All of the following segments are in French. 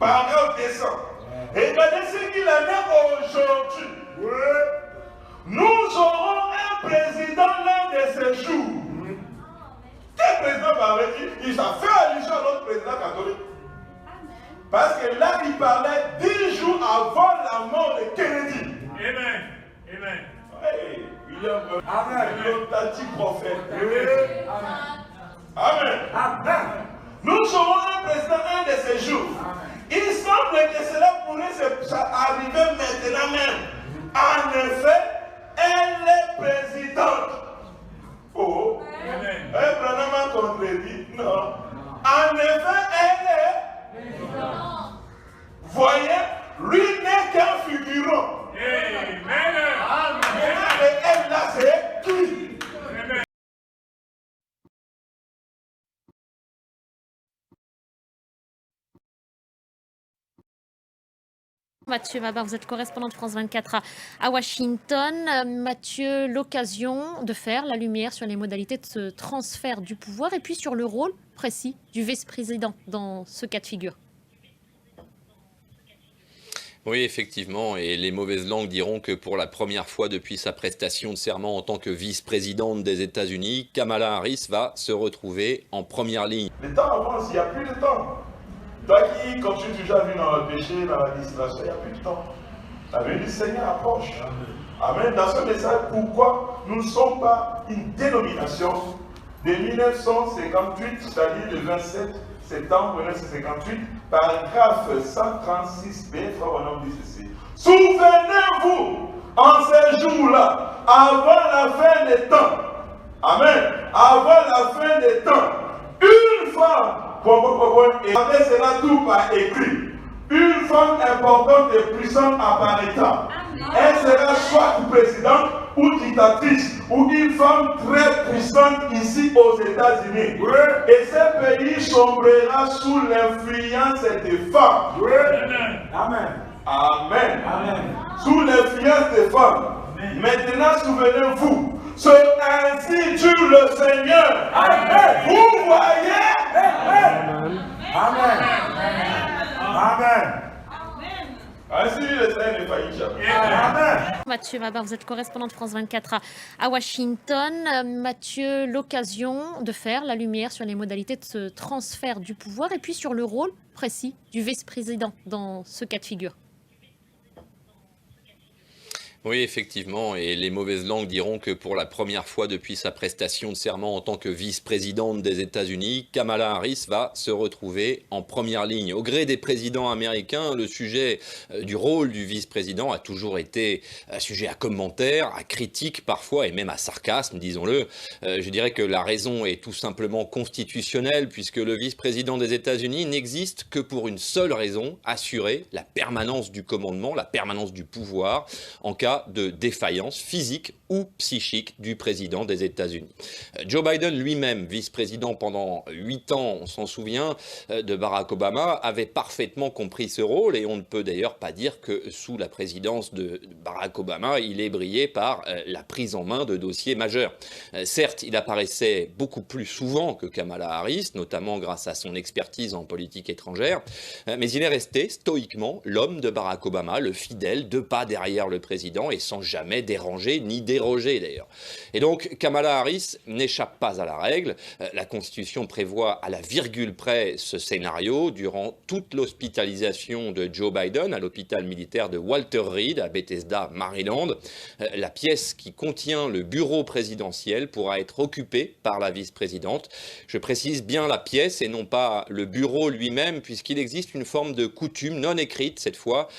Paragraphe descend. Regardez ce qu'il en est aujourd'hui. Nous aurons un président l'un de ces jours. Quel président parlait-il? Il a fait allusion à notre président catholique. Parce que là, il parlait 10 jours avant la mort de Kennedy. Amen. Amen. Hey, Amen. L'authentique prophète. Amen. Amen. Nous serons un président un de ces jours. Il semble que cela pourrait arriver maintenant même. En effet, elle est présidente. Oh, elle vraiment contredit. Non. En effet, elle est présidente. Voyez, lui n'est qu'un figurant. Amen. Et elle là, c'est qui? Mathieu Mabar, vous êtes correspondant de France 24 à Washington. Mathieu, l'occasion de faire la lumière sur les modalités de ce transfert du pouvoir et puis sur le rôle précis du vice-président dans ce cas de figure. Oui, effectivement, et les mauvaises langues diront que pour la première fois depuis sa prestation de serment en tant que vice-présidente des États-Unis, Kamala Harris va se retrouver en première ligne. Le temps avance, il n'y a plus de temps. Toi qui continues toujours à vivre dans le péché, dans la distraction, il n'y a plus de temps. La venue du Seigneur approche. Amen. Dans ce message, pourquoi nous ne sommes pas une dénomination de 1958, c'est-à-dire le 27 septembre 1958, paragraphe 136b, frère Bonhomme dit ceci. Souvenez-vous, en ces jours-là, avant la fin des temps, amen, avant la fin des temps, une femme, et avec cela tout par écrit, une femme importante et puissante apparaîtra. Elle sera soit présidente ou dictatrice, ou une femme très puissante ici aux États-Unis. Et ce pays sombrera sous l'influence des femmes. Amen. Amen. Amen. Sous l'influence des femmes. Amen. Maintenant, souvenez-vous, c'est ainsi dit le Seigneur. Amen. Vous voyez? Amen. Amen. Amen. Ainsi dit le Seigneur ne faillit jamais. Amen. Mathieu Mabar, vous êtes correspondant de France 24 à Washington. Mathieu, l'occasion de faire la lumière sur les modalités de ce transfert du pouvoir et puis sur le rôle précis du vice-président dans ce cas de figure. Oui, effectivement, et les mauvaises langues diront que pour la première fois depuis sa prestation de serment en tant que vice-présidente des États-Unis, Kamala Harris va se retrouver en première ligne. Au gré des présidents américains, le sujet du rôle du vice-président a toujours été un sujet à commentaires, à critiques parfois et même à sarcasme, disons-le. Je dirais que la raison est tout simplement constitutionnelle puisque le vice-président des États-Unis n'existe que pour une seule raison, assurer la permanence du commandement, la permanence du pouvoir en cas de défaillance physique ou psychique du président des États-Unis. Joe Biden lui-même, vice-président pendant 8 ans, on s'en souvient, de Barack Obama, avait parfaitement compris ce rôle et on ne peut d'ailleurs pas dire que sous la présidence de Barack Obama, il ait brillé par la prise en main de dossiers majeurs. Certes, il apparaissait beaucoup plus souvent que Kamala Harris, notamment grâce à son expertise en politique étrangère, mais il est resté stoïquement l'homme de Barack Obama, le fidèle, 2 pas derrière le président et sans jamais déranger ni déroger d'ailleurs. Et donc Kamala Harris n'échappe pas à la règle. La Constitution prévoit à la virgule près ce scénario durant toute l'hospitalisation de Joe Biden à l'hôpital militaire de Walter Reed à Bethesda, Maryland. La pièce qui contient le bureau présidentiel pourra être occupée par la vice-présidente. Je précise bien la pièce et non pas le bureau lui-même puisqu'il existe une forme de coutume non écrite cette fois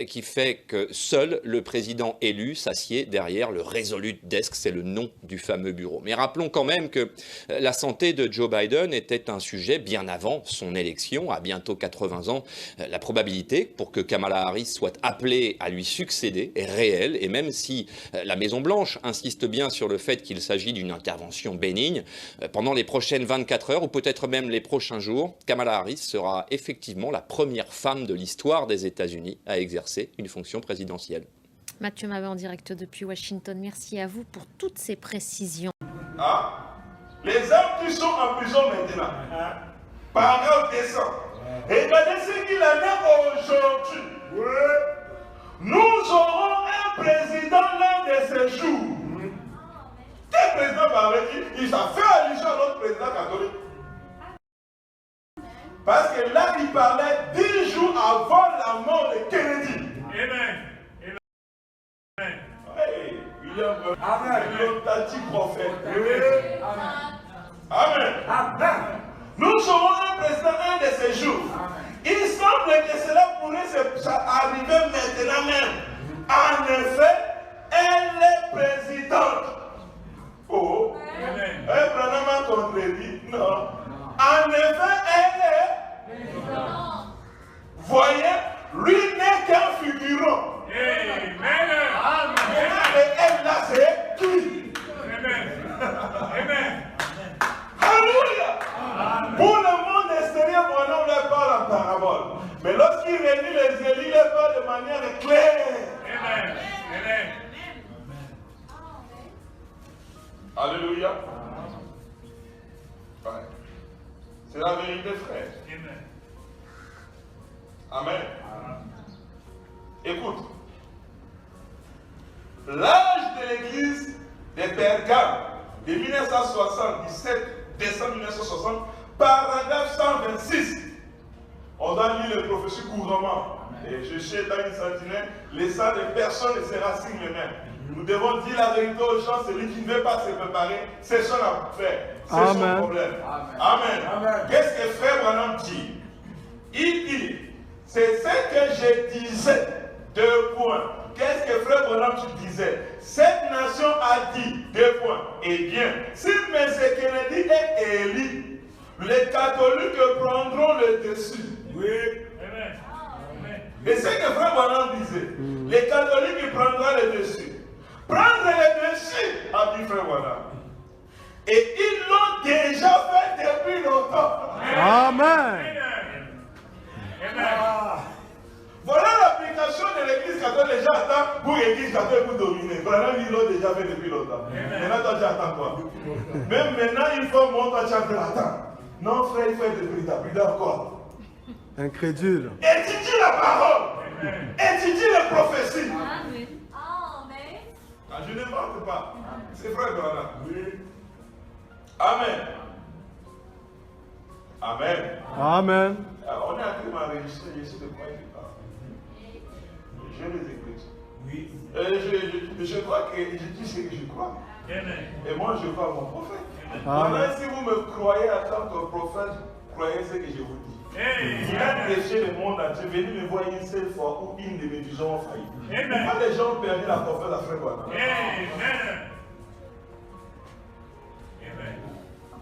qui fait que seul le président élu s'assied derrière le Resolute Desk, c'est le nom du fameux bureau. Mais rappelons quand même que la santé de Joe Biden était un sujet bien avant son élection, à bientôt 80 ans. La probabilité pour que Kamala Harris soit appelée à lui succéder est réelle, et même si la Maison-Blanche insiste bien sur le fait qu'il s'agit d'une intervention bénigne, pendant les prochaines 24 heures ou peut-être même les prochains jours, Kamala Harris sera effectivement la première femme de l'histoire des États-Unis à exercer une fonction présidentielle. Mathieu Mabar en direct depuis Washington. Merci à vous pour toutes ces précisions. Ah, les hommes qui sont en prison maintenant, paragraphe descend. Regardez ce qu'il en est aujourd'hui. Nous aurons un président l'un de ces jours. Quel président parlait-il? Il a fait allusion à notre président catholique. Parce que là, il parlait 10 jours avant la mort de Kennedy. Amen. Amen. Hey, William, l'authenti prophète. Amen. Amen. Nous serons un président un de ces jours. Il semble que cela pourrait arriver maintenant même. En effet, elle est présidente. Oh, Branham a contredit. Non. En effet, elle est présidente. Voyez, lui n'est qu'un figurant. Amen. Et elle là, c'est qui? Amen. Amen. Alléluia. Pour le monde extérieur, on ne parle en parabole. Mais lorsqu'il réunit les élus, il parle de manière claire. Amen. Amen. Alléluia. Ouais. C'est la vérité, frère. Amen. Amen. Écoute. L'âge de l'église de Pergame de 1977, décembre 1960, paragraphe 126. On doit lire les prophéties couramment. Et je sais dans une sentinelle, les sangs de personne ne sera signe même. Nous devons dire la vérité aux gens, celui qui ne veut pas se préparer, c'est son affaire, c'est son problème. Amen. Amen. Qu'est-ce que frère Branham dit? Il dit, c'est ce que je disais, 2 points. Qu'est-ce que frère Branham disait? Cette nation a dit, 2 points. Eh bien, si M. Kennedy est élu, les catholiques prendront le dessus. Oui. Amen. Et c'est ce que frère Branham disait. Les catholiques prendront le dessus. Prendre le dessus, a dit frère Branham. Et ils l'ont déjà fait depuis longtemps. Amen. Voilà l'application de l'église catholique. Les gens attendent pour l'église catholique pour dominer. Branham, ils l'ont déjà fait depuis longtemps. Maintenant, toi, tu attends quoi? Même maintenant, il faut montrer, tu attends. Non, frère, il faut être prudent. Prudent encore. Incrédule. Étudie la parole. Étudie les prophéties. Amen. Ah, je ne vante pas. C'est frère Branham. Oui. Amen. Amen. Amen. Alors, on est en train de m'enregistrer, je sais de quoi il parle. Je les écoute. Oui. Je crois que je dis ce que je crois. Amen. Et moi, je crois à mon prophète. Maintenant, si vous me croyez en tant que prophète, croyez ce que je vous dis. Il a prêché le monde entier. Venez me voir une seule fois où une de mes visions a failli. Pourquoi les gens ont perdu la confiance à frère Branham?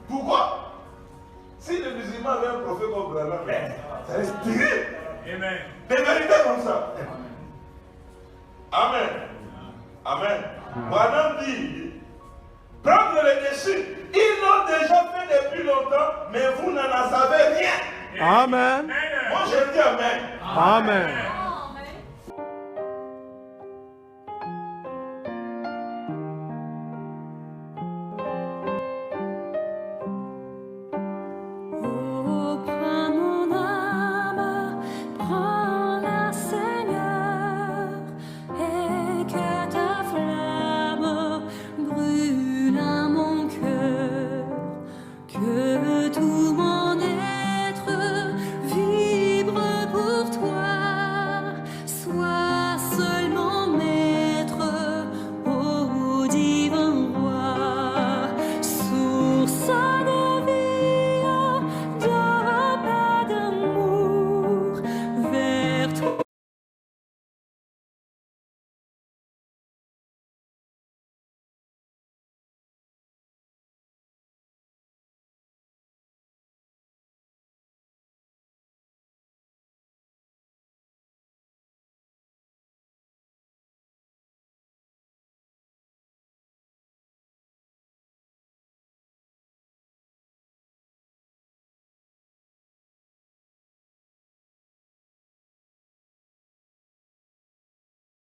Pourquoi? Si les musulmans avaient un prophète comme Branham, ça reste terrible. Des vérités comme ça. Amen. Amen. Branham dit, prendre le dessus. Ils l'ont déjà fait depuis longtemps, mais vous n'en savez rien. Amen. Moi je dis Amen. Amen.